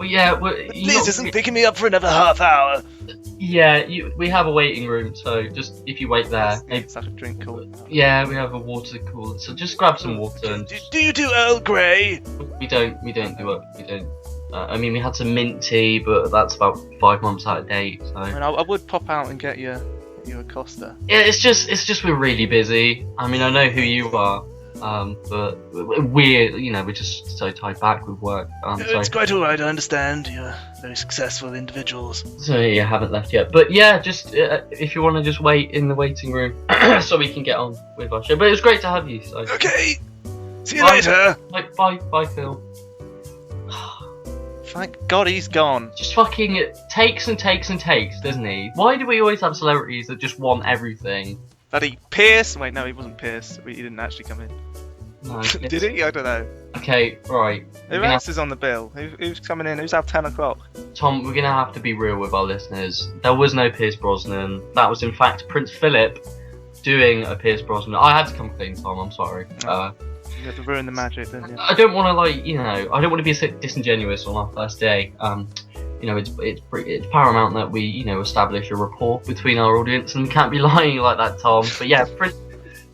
yeah. Liz isn't picking me up for another half hour. Yeah, we have a waiting room, so just if you wait there, maybe. Let's have a drink cooler. Yeah, we have a water cooler, so just grab some water. And Do you do Earl Grey? we don't do it. We don't. I mean, we had some mint tea, but that's about 5 months out of date. So I mean, I would pop out and get you a Costa. yeah, it's just we're really busy. I mean, I know who you are. But we're just so tied back with work. It's quite alright, I understand. You're very successful individuals. So yeah, haven't left yet. But yeah, just if you want to just wait in the waiting room so we can get on with our show. But it was great to have you. So. Okay! See you later! Bye, Phil. Thank God he's gone. Just fucking takes and takes and takes, doesn't he? Why do we always have celebrities that just want everything? Bloody Pierce? Wait, no, he wasn't Pierce. He didn't actually come in. No, Did he? I don't know. Okay, right. Who else is on the bill? Who's coming in? Who's at 10 o'clock? Tom, we're gonna have to be real with our listeners. There was no Pierce Brosnan. That was in fact Prince Philip doing a Pierce Brosnan. I had to come clean, Tom. I'm sorry. You had to ruin the magic, didn't you? I don't want to I don't want to be disingenuous on our first day. It's paramount that we establish a rapport between our audience, and we can't be lying like that, Tom. But yeah,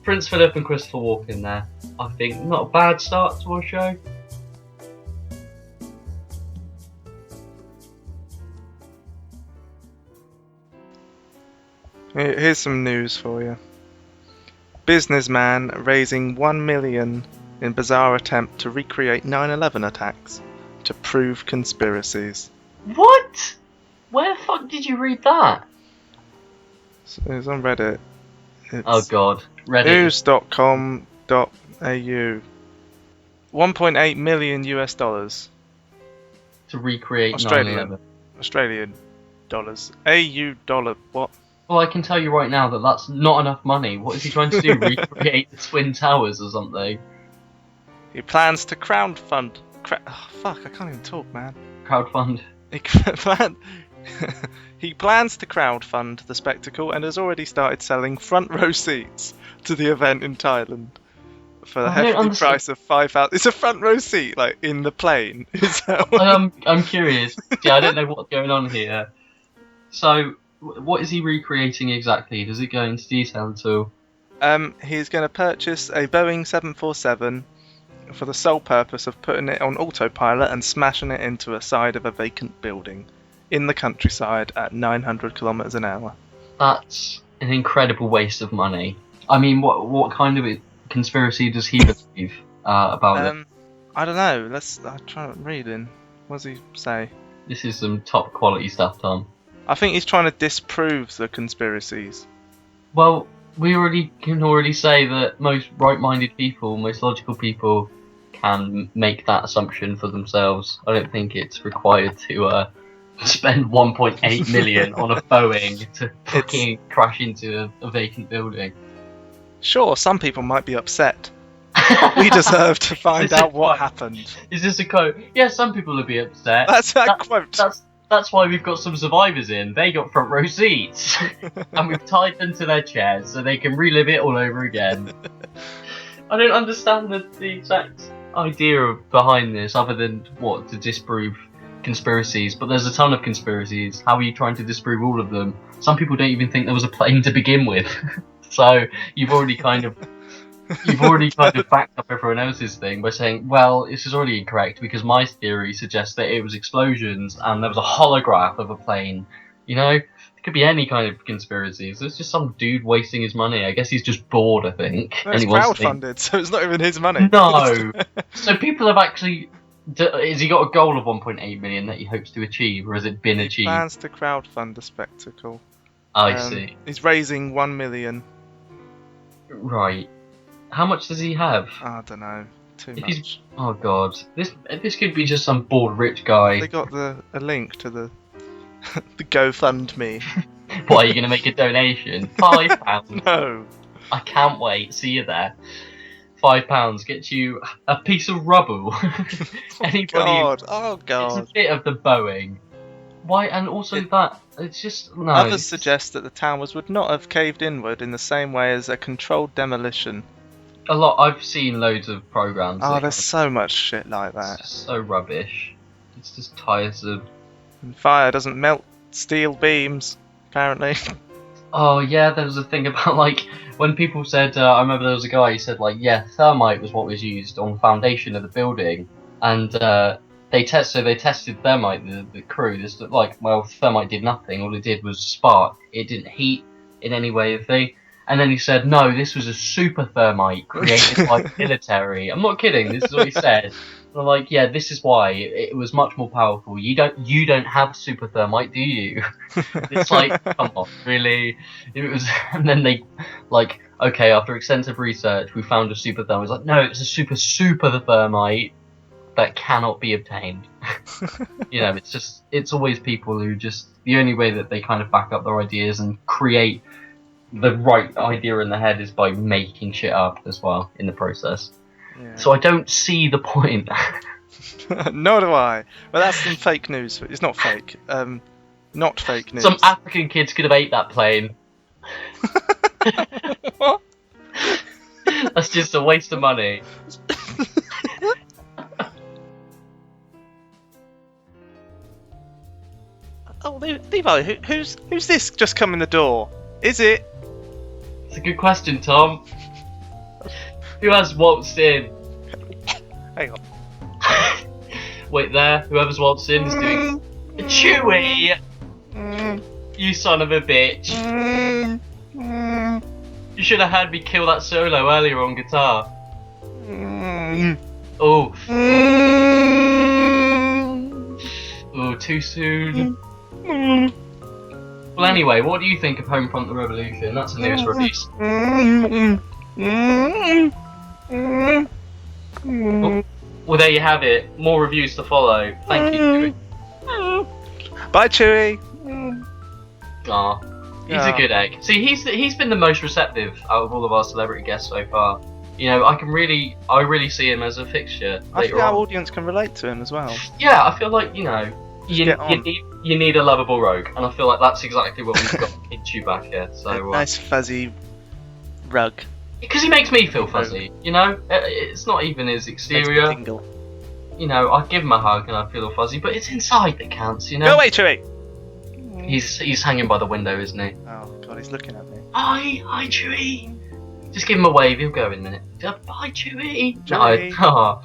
Prince Philip and Christopher Walken there. I think not a bad start to our show. Here's some news for you. Businessman raising $1 million in bizarre attempt to recreate 9/11 attacks to prove conspiracies. What? Where the fuck did you read that? So it's on Reddit. Oh god, Reddit. News.com.au. $1.8 million US dollars. To recreate Australian. 9/11. Australian dollars. AU dollar. What? Well, I can tell you right now that that's not enough money. What is he trying to do? Recreate the Twin Towers or something? He plans to crowdfund. Fuck! I can't even talk, man. Crowdfund. He plans to crowdfund the spectacle and has already started selling front row seats to the event in Thailand for the hefty price of $5,000. It's a front row seat, like in the plane. Is that what? I'm curious. Yeah, I don't know what's going on here. So, what is he recreating exactly? Does it go into detail at all? He's going to purchase a Boeing 747 for the sole purpose of putting it on autopilot and smashing it into a side of a vacant building in the countryside at 900 kilometers an hour. That's an incredible waste of money. I mean, what kind of conspiracy does he believe about it? I don't know. I'll try reading. What does he say? This is some top quality stuff, Tom. I think he's trying to disprove the conspiracies. Well, we can already say that most right-minded people, most logical people, can make that assumption for themselves. I don't think it's required to spend 1.8 million on a Boeing to fucking crash into a vacant building. Sure, some people might be upset. We deserve to find out what happened. Is this a quote? Yeah, some people will be upset. That's a quote. That's why we've got some survivors in. They got front row seats. And we've tied them to their chairs so they can relive it all over again. I don't understand the exact idea behind this, other than, to disprove conspiracies. But there's a ton of conspiracies. How are you trying to disprove all of them? Some people don't even think there was a plane to begin with. So you've already kind of backed up everyone else's thing by saying, well, this is already incorrect because my theory suggests that it was explosions and there was a holograph of a plane. It could be any kind of conspiracies. It's just some dude wasting his money. I guess he's just bored, I think. No, it's crowdfunded, so it's not even his money. No. So people have actually... Has he got a goal of 1.8 million that he hopes to achieve, or has it been achieved? He plans to crowdfund the spectacle. I see. He's raising 1 million. Right. How much does he have? I don't know. Too much. Oh god, this could be just some bored rich guy. They got a link to the the GoFundMe. What, are you going to make a donation? £5? No. I can't wait. See you there. £5 gets you a piece of rubble. Oh god. It's a bit of the Boeing. Why? And also it's just no. Others suggest that the towers would not have caved inward in the same way as a controlled demolition. A lot. I've seen loads of programs. Oh, there's so much shit like that. It's just so rubbish. It's just tiresome. And fire doesn't melt steel beams, apparently. Oh yeah, there was a thing about when people said. I remember there was a guy who said thermite was what was used on the foundation of the building, and they tested thermite. The crew thermite did nothing. All it did was spark. It didn't heat in any way. And then he said, no, this was a super thermite created by the military. I'm not kidding. This is what he said. And I'm like, yeah, this is why it was much more powerful. You don't have super thermite, do you? It's like, come on, really? It was, and then they, like, okay, after extensive research, we found a super thermite. It's like, no, it's a super thermite that cannot be obtained. You know, it's always people who just, the only way that they kind of back up their ideas and create the right idea in the head is by making shit up as well in the process. Yeah. So I don't see the point. Nor do I. Well, that's some fake news. It's not fake. Not fake news. Some African kids could have ate that plane. What? That's just a waste of money. Oh, Levi, who's this just come in the door? Is it? It's a good question, Tom. Who has waltzed in? Hang on. Wait there. Whoever's waltzed in is doing... Chewie! You son of a bitch. You should have had me kill that solo earlier on guitar. Oh. Oh, too soon. Well, anyway, what do you think of Homefront: The Revolution? That's the newest release. Well, there you have it. More reviews to follow. Thank you, Chewie. Bye, Chewie. Aw, he's a good egg. See, he's been the most receptive out of all of our celebrity guests so far. You know, I really see him as a fixture I think later our on. audience can relate to him as well. Yeah, I feel like, you know, get on. you need a lovable rogue, and I feel like that's exactly what we've got in Chewbacca. So Nice fuzzy rug. because he makes me feel fuzzy, you know. It's not even his Makes me exterior. tingle. You know, I give him a hug and I feel all fuzzy, but it's inside that counts, you know. Go away, Chewie. He's hanging by the window, isn't he? Oh God, he's looking at me. Hi, Chewie. Just give him a wave. He'll go in a minute. Bye, Chewie. Chewie. No, oh,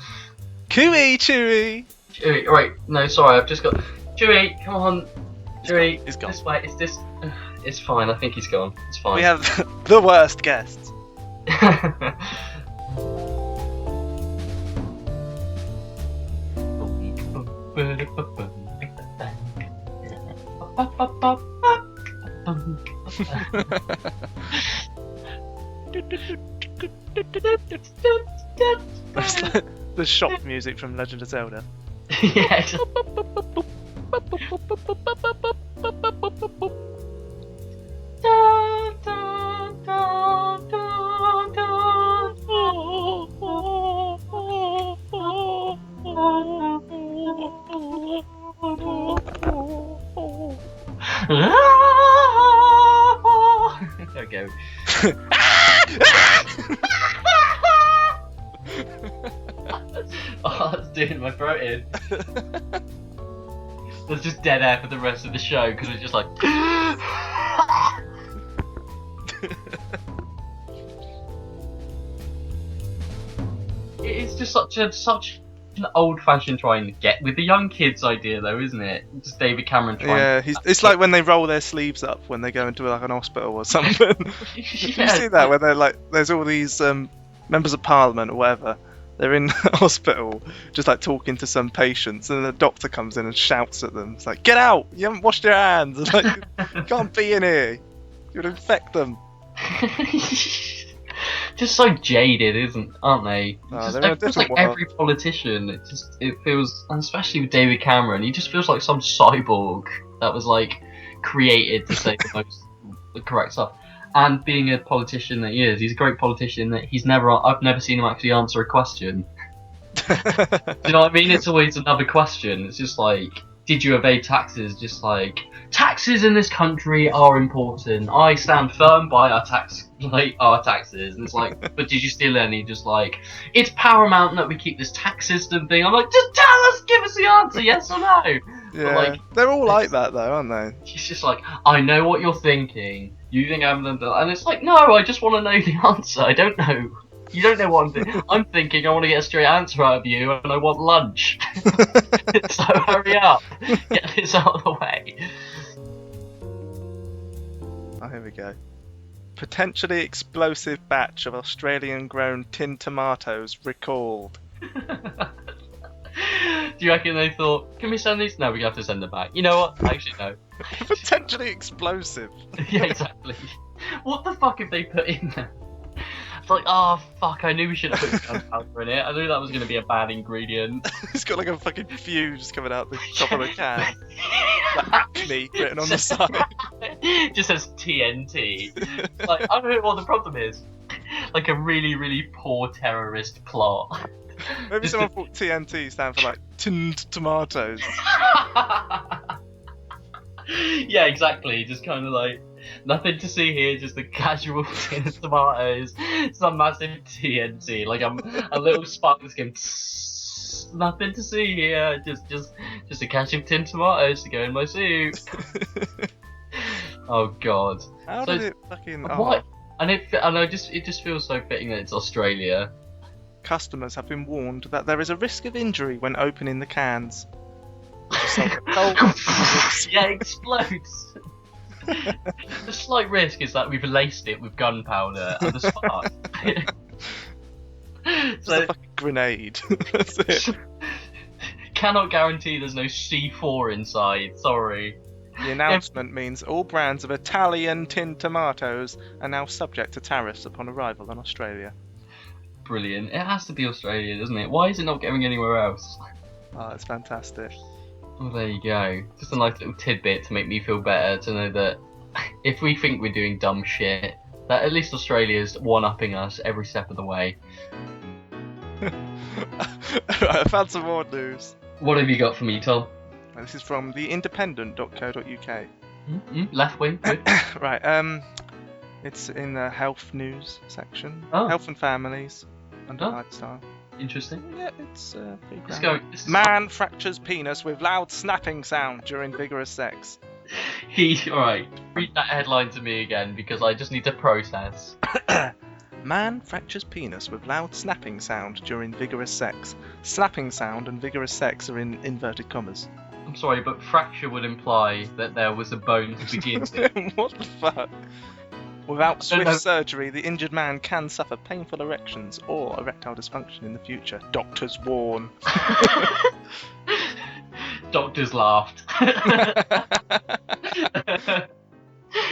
Cooey, Chewie. Chewie. Right, no, sorry. I've just got Chewie. Come on, Chewie. He's gone. This way. It's this. It's fine. I think he's gone. It's fine. We have the worst guests. That's the shop music from Legend of Zelda. Yeah. There we go. Oh, that's doing my throat in. There's just dead air for the rest of the show because it's just like. It's just such an old-fashioned trying to get with the young kids idea, though, isn't it? Just David Cameron trying. Yeah, it's like when they roll their sleeves up when they go into like an hospital or something. Did you see that? Where they're like, there's all these members of parliament or whatever. They're in hospital, just like talking to some patients, and the doctor comes in and shouts at them. It's like, get out! You haven't washed your hands. It's like, you can't be in here. You'll infect them. Just so jaded, aren't they? Oh, Just, they're in a it feels different like world. every politician. It feels, and especially with David Cameron, he just feels like some cyborg that was like created to say the correct stuff. And being a politician that he is, he's a great politician. That I've never seen him actually answer a question. Do you know what I mean? It's always another question. It's just like, did you evade taxes? Just like, taxes in this country are important. I stand firm by our taxes. And it's like, but did you steal any? Just like, it's paramount that we keep this tax system thing. I'm like, just tell us, give us the answer, yes or no. Yeah, But like, they're all like that though, aren't they? she's just like, I know what you're thinking. You think I'm the... And it's like, no, I just want to know the answer. I don't know. You don't know what I'm thinking. I'm thinking I want to get a straight answer out of you, and I want lunch. So hurry up. Get this out of the way. Oh, here we go. potentially explosive batch of Australian-grown tin tomatoes recalled. Do you reckon they thought, can we send these? No, we have to send them back. You know what? Actually, no. Potentially explosive. Yeah, exactly. What the fuck have they put in there? It's like, oh fuck, I knew we should have put gunpowder in it. I knew that was going to be a bad ingredient. It's got like a fucking fuse coming out the top of the can. Like Acme written on the side. It just says TNT. Like, I don't know what the problem is. Like a really, really poor terrorist plot. Maybe someone thought TNT stand for like tinned tomatoes. Yeah, exactly. Just kind of like, nothing to see here, just a casual tin of tomatoes, some massive TNT, like a little spark that's going. Nothing to see here, just a catch of tin tomatoes to go in my soup. Oh god. How did it fucking? What? And it just feels so fitting that it's Australia. Customers have been warned that there is a risk of injury when opening the cans. Yeah, it explodes. The slight risk is that we've laced it with gunpowder and the spark. It's a fucking grenade. That's it. Cannot guarantee there's no C4 inside. Sorry. The announcement means all brands of Italian tinned tomatoes are now subject to tariffs upon arrival in Australia. Brilliant. It has to be Australia, doesn't it? Why is it not going anywhere else? Oh, it's fantastic. Well, there you go. Just a nice little tidbit to make me feel better to know that if we think we're doing dumb shit, that at least Australia's one-upping us every step of the way. I found some more news. What have you got for me, Tom? This is from theindependent.co.uk. Mm-hmm. Left wing, good. Right, it's in the health news section. Oh. Health and families under Oh. lifestyle. Interesting. Yeah, it's pretty Let's grand. go. This is Man fractures penis with loud snapping sound during vigorous sex. Alright, read that headline to me again because I just need to process. Man fractures penis with loud snapping sound during vigorous sex. Snapping sound and vigorous sex are in inverted commas. I'm sorry, but fracture would imply that there was a bone to begin with. What the fuck? Without I don't swift know. surgery, the injured man can suffer painful erections or erectile dysfunction in the future. Doctors warn. Doctors laughed.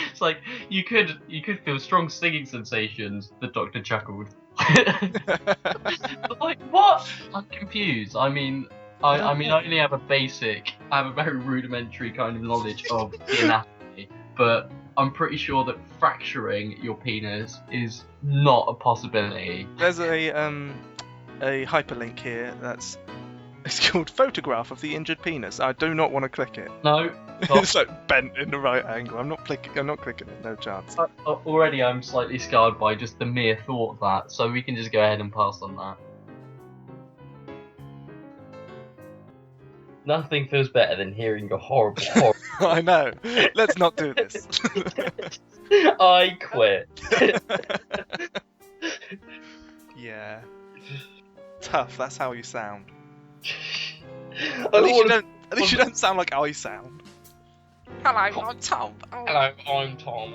It's like you could feel strong stinging sensations. The doctor chuckled. But like what? I'm confused. I mean, I only have a very rudimentary kind of knowledge of the anatomy, but I'm pretty sure that fracturing your penis is not a possibility. There's a hyperlink here it's called photograph of the injured penis. I do not want to click it. No. It's like bent in the right angle. I'm not clicking it. No chance. Already I'm slightly scarred by just the mere thought of that, so we can just go ahead and pass on that. Nothing feels better than hearing your horrible. I know. Let's not do this. I quit. Yeah. Tough. That's how you sound. I At least you don't sound like I sound. Hello, I'm Tom. Oh. Hello, I'm Tom.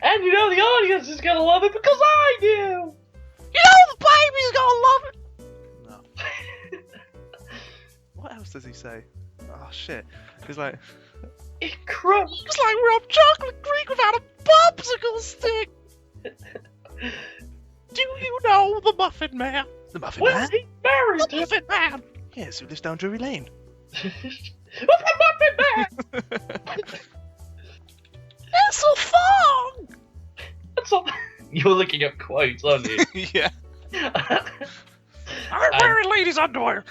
And you know the audience is gonna love it because I do! You know the baby's gonna love it! No. What else does he say? Oh shit. He's like... It crumbles. It's like Rob Chocolate Creek without a popsicle stick! Do you know the Muffin Man? The Muffin Well, Man? he's married The to Muffin Man! Yes, who lives down Drury Lane. What's the Muffin Man? It's a thong! That's all. You're looking up quotes, aren't you? Yeah. I'm wearing ladies' underwear.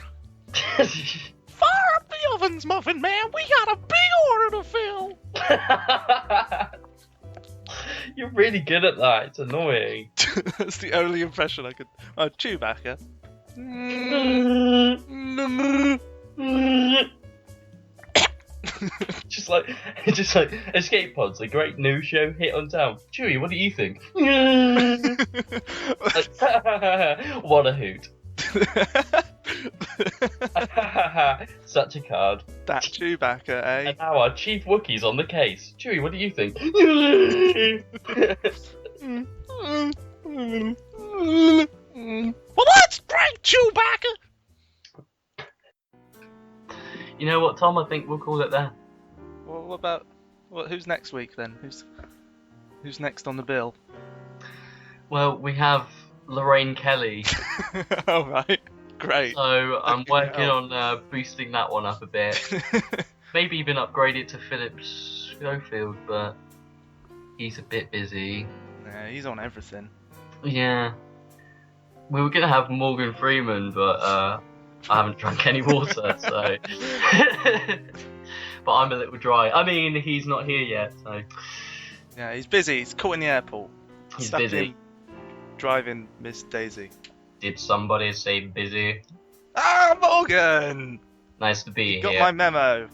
Fire up the ovens, Muffin Man. We got a big order to fill. You're really good at that. It's annoying. That's the only impression I could. Oh, Chewbacca. just like Escape Pod's a great new show hit on town. Chewie, what do you think? What a hoot. Such a card. That Chewbacca, eh? And now our chief Wookiee's on the case. Chewie, what do you think? Well, that's great, Chewbacca! You know what, Tom? I think we'll call it there. Well, what about... who's next week, then? Who's next on the bill? Well, we have Lorraine Kelly. Alright, great. So I'm working hell. on boosting that one up a bit. Maybe even upgrade it to Philip Schofield, but he's a bit busy. Yeah, he's on everything. Yeah. We were gonna have Morgan Freeman, but I haven't drank any water, so. But I'm a little dry. I mean, he's not here yet, so. Yeah, he's busy. He's caught in the airport. He's Stuck busy. in driving Miss Daisy. Did somebody say busy? Ah, Morgan! Nice to be Got here. my memo.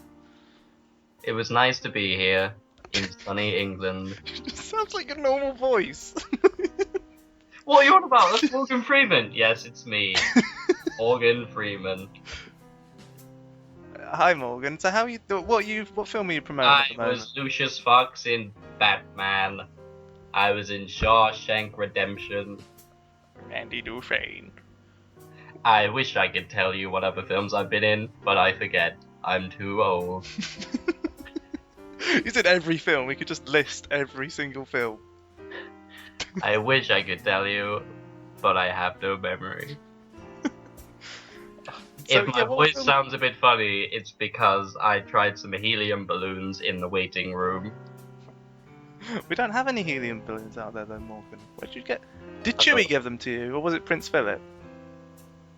It was nice to be here in sunny England. Sounds like a normal voice. What are you on about? That's Morgan Freeman. Yes, it's me, Morgan Freeman. Hi, Morgan. So, how you? What film are you promoting at I the moment? was Lucius Fox in Batman. I was in Shawshank Redemption. Randy Dufresne. I wish I could tell you what other films I've been in, but I forget. I'm too old. He's in every film. We could just list every single film. I wish I could tell you, but I have no memory. So, If my yeah, what voice film- sounds a bit funny, it's because I tried some helium balloons in the waiting room. We don't have any helium balloons out there, though, Morgan. Where'd you get? Did Chewie give them to you, or was it Prince Philip?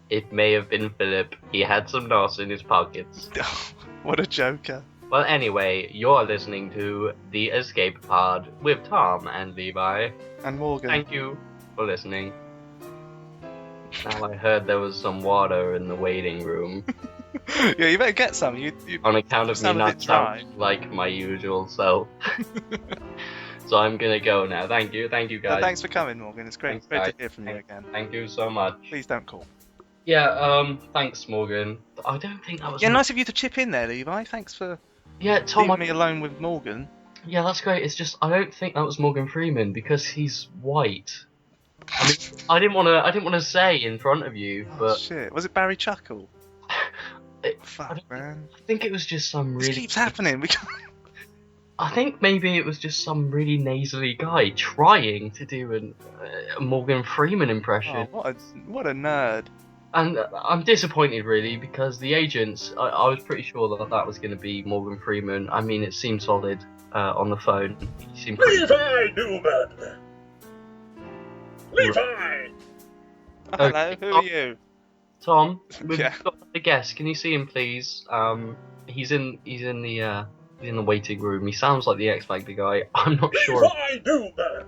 It may have been Philip. He had some NOS in his pockets. What a joker. Well, anyway, you're listening to The Escape Pod with Tom and Levi. And Morgan. Thank you for listening. Now I heard there was some water in the waiting room. Yeah, you better get some. You On account of me sound a not bit dry. sounding like my usual self. So I'm gonna go now. Thank you guys. Thanks for coming, Morgan. It's great, Thanks, great guys. to hear from you again. Thank you so much. Please don't call. Yeah, thanks Morgan. I don't think that was Yeah, nice of you to chip in there, Levi. Thanks for Yeah, Tom, leaving me alone with Morgan. yeah, that's great. It's just I don't think that was Morgan Freeman because he's white. I mean, I didn't want to say in front of you, Oh, but shit. Was it Barry Chuckle? I Fuck, man. think it was just some This really. keeps happening. We can't... I think maybe it was just some really nasally guy trying to do a Morgan Freeman impression. Oh, what a nerd. And I'm disappointed really because the agents, I was pretty sure that was going to be Morgan Freeman. I mean, it seemed solid on the phone. He seemed pretty... Levi Newman! Levi! Oh, hello, who are you? Tom, we've Yeah. got a guest. Can you see him, please? He's in the waiting room. He sounds like the X Factor guy. I'm not sure. Levi Newman!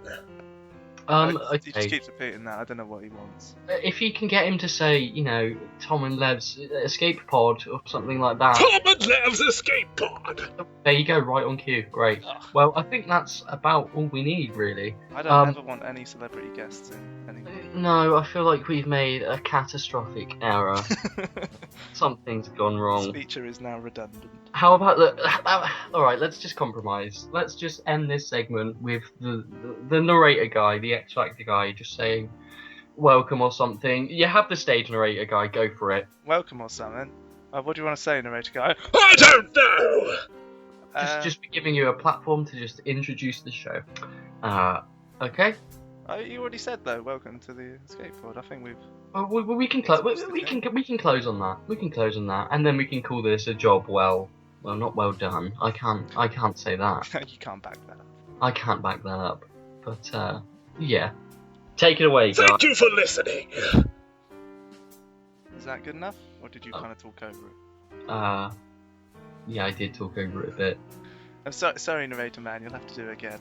He just Okay. keeps repeating that. I don't know what he wants. If you can get him to say, you know, Tom and Lev's escape pod or something like that. Tom and Lev's Escape Pod! There you go, right on cue. Great. Ugh. Well, I think that's about all we need, really. I don't ever want any celebrity guests in anymore. No, I feel like we've made a catastrophic error. Something's gone wrong. Speecher is now redundant. How about all right, let's just compromise. Let's just end this segment with the narrator guy, the X Factor guy, just saying welcome or something. You have the stage narrator guy, go for it. Welcome or something. What do you want to say, narrator guy? I don't know! Just be giving you a platform to just introduce the show. Okay. You already said though. Welcome to the escape pod. I think we've. Well, we can close. We can close on that. We can close on that, and then we can call this a job well, not well done. I can't say that. You can't back that up. I can't back that up. But yeah, take it away, guys. Thank you for listening! Is that good enough, or did you kind of talk over it? Yeah, I did talk over it a bit. I'm sorry, narrator man. You'll have to do it again.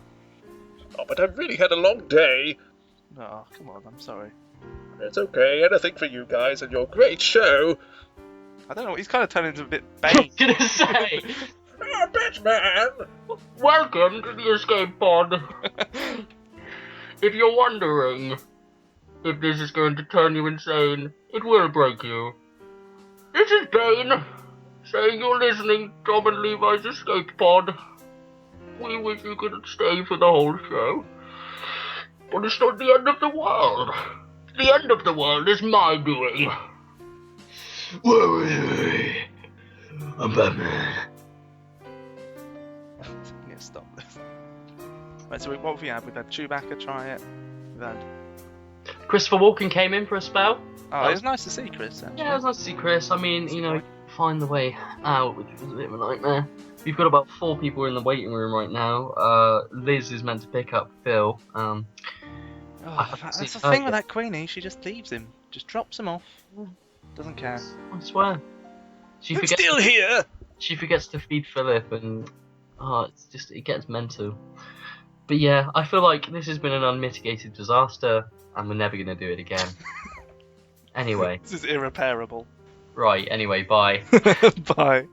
Oh, but I've really had a long day. Oh, come on. I'm sorry. It's okay, anything for you guys and your great show. I don't know. He's kind of turning into a bit I was Bane. gonna say, Ah, Batman! welcome to the escape pod. If you're wondering if this is going to turn you insane, it will break you. This is Bane, saying you're listening, Tom and Levi's Escape Pod. We wish you could stay for the whole show. But it's not the end of the world. The end of the world is my doing. Where is he? I'm Batman. Yeah, stop this. Right, so what have we had? We've had Chewbacca try it. We've had... Christopher Walken came in for a spell. Oh, it was nice to see Chris, actually. Yeah, it was nice to see Chris. I mean, find the way out, which was a bit of a nightmare. We've got about 4 people in the waiting room right now. Liz is meant to pick up Phil. That's the thing with that Queenie, she just leaves him. Just drops him off. Doesn't care. I swear. I'm still here! She forgets to feed Philip, and it gets mental. But yeah, I feel like this has been an unmitigated disaster, and we're never going to do it again. Anyway. This is irreparable. Right, anyway, bye. Bye.